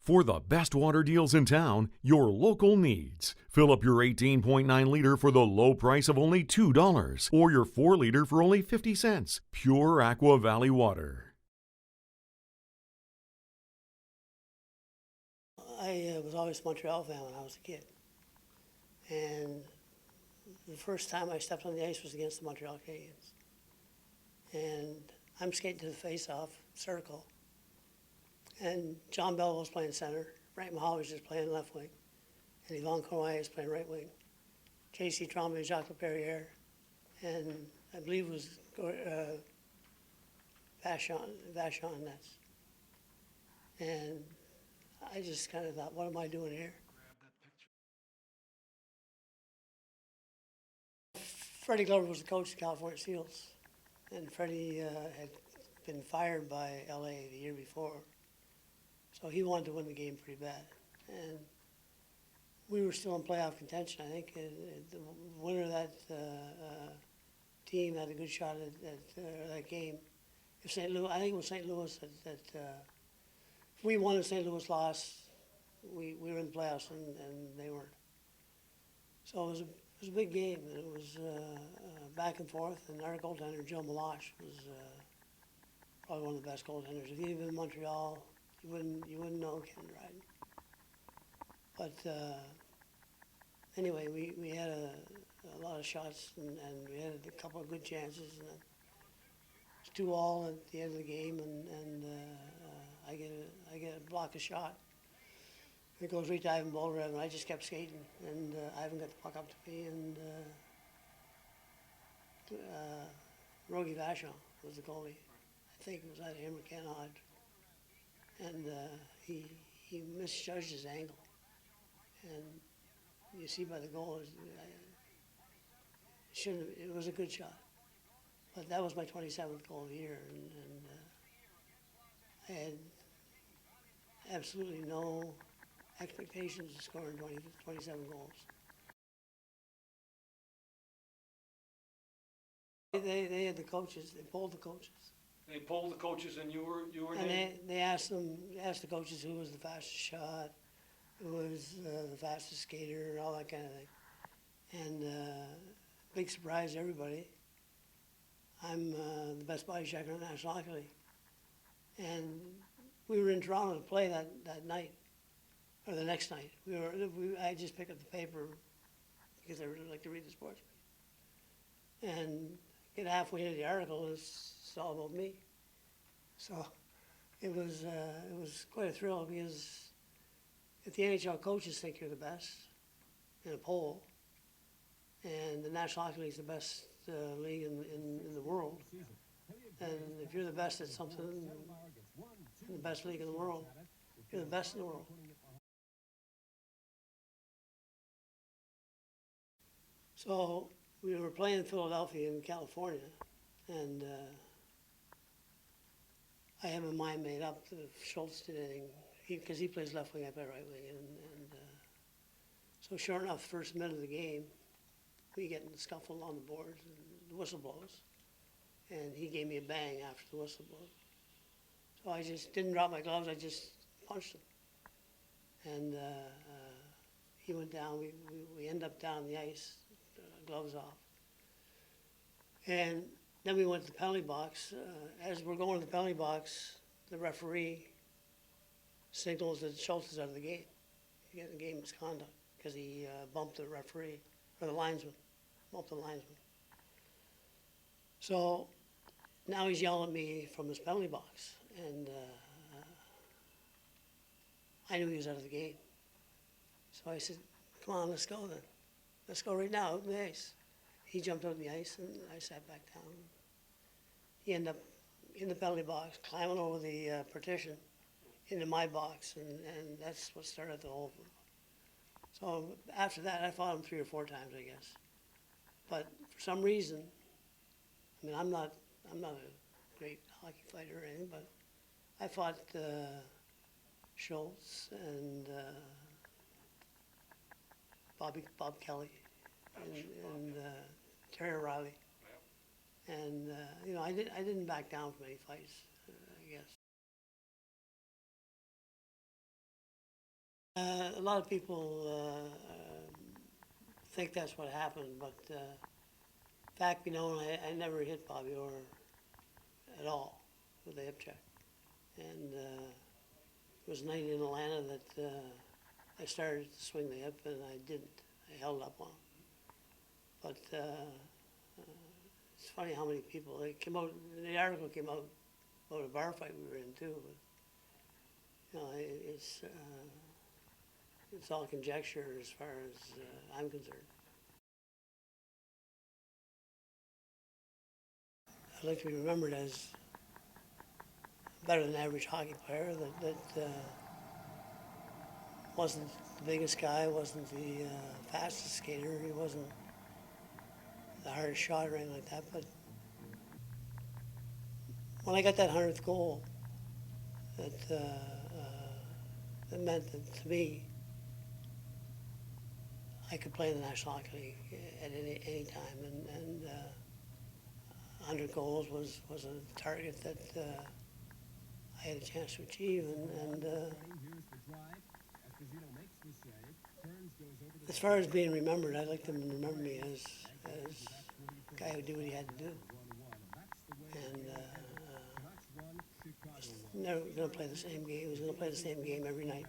For the best water deals in town, your local needs. Fill up your 18.9 liter for the low price of only $2 or your 4 liter for only 50 cents. Pure Aqua Valley water. I was always a Montreal fan when I was a kid. And the first time I stepped on the ice was against the Montreal Canadiens. And I'm skating to the face-off circle. And John Bell was playing center. Frank Mahal was just playing left wing. And Yvon Cornway was playing right wing. J.C. Tremblay, Jacques Laperriere, and I believe it was Vachon Ness. And I just kind of thought, what am I doing here? Freddie Glover was the coach of the California Seals. And Freddie had been fired by L.A. the year before. So he wanted to win the game pretty bad. And we were still in playoff contention, I think. The winner of that team had a good shot at that game. If St. Louis, I think it was St. Louis that if we won and St. Louis lost, we were in the playoffs and they weren't. So it was a big game, and it was back and forth. And our goaltender, Joe Meloche, was probably one of the best goaltenders. If you'd been in Montreal, you wouldn't know Ken Dryden. But anyway, we had a lot of shots, and we had a couple of good chances, and it's 2-2 at the end of the game, and I get a block a shot. It goes right to Ivan Boldarev, and I just kept skating, and Ivan got the puck up to me, and Rogie Vachon was the goalie. I think it was either him or Ken Hodge. And he misjudged his angle. And you see by the goal, it was a good shot. But that was my 27th goal of the year, and I had absolutely no expectations of scoring 27 goals. They had the coaches, they polled the coaches. They polled the coaches, and you were And named? they asked the coaches who was the fastest shot, who was the fastest skater, and all that kind of thing. And big surprise to everybody, I'm the best body checker in the National Hockey League. And we were in Toronto to play that night, or the next night. I just picked up the paper because I really like to read the sports. And get halfway into the article, it's all about me. So it was quite a thrill, because if the NHL coaches think you're the best in a poll, and the National Hockey League is the best league in the world, and if you're the best at something, in the best league in the world, you're the best in the world. So we were playing in Philadelphia in California, and I have my mind made up that if Schultz did anything, because he plays left wing, I play right wing, and so sure enough, first minute of the game, we get in the scuffle on the boards, and the whistle blows, and he gave me a bang after the whistle blows. So I just didn't drop my gloves, I just punched him, and he went down. We end up down the ice, gloves off. And then we went to the penalty box. As we're going to the penalty box, the referee signals that Schultz is out of the game. He got game misconduct because he bumped the referee, or the linesman, bumped the linesman. So now he's yelling at me from his penalty box, and I knew he was out of the game. So I said, come on, let's go then. Let's go right now, out in the ice. He jumped out on the ice, and I sat back down. He ended up in the penalty box, climbing over the partition into my box, and that's what started the whole. So after that, I fought him 3 or 4 times, I guess. But for some reason, I mean, I'm not a great hockey fighter or anything, but I fought Schultz and Bob Kelly and Terry O'Reilly. And I didn't back down from any fights, I guess. A lot of people think that's what happened, but fact be known, I never hit Bobby Orr at all with a hip check. And it was a night in Atlanta that I started to swing the hip, and I didn't. I held up on him. But it's funny how many people, they came out, the article came out about a bar fight we were in too, but, you know, it's all conjecture as far as I'm concerned. I'd like to be remembered as better than average hockey player that wasn't the biggest guy, wasn't the fastest skater, he wasn't the hardest shot or anything like that, but when I got that 100th goal, that meant that to me, I could play in the National Hockey League at any time, and 100 goals was a target that I had a chance to achieve, and as far as being remembered, I'd like them to remember me as a guy who did what he had to do, and was never going to play the same game. He was going to play the same game every night.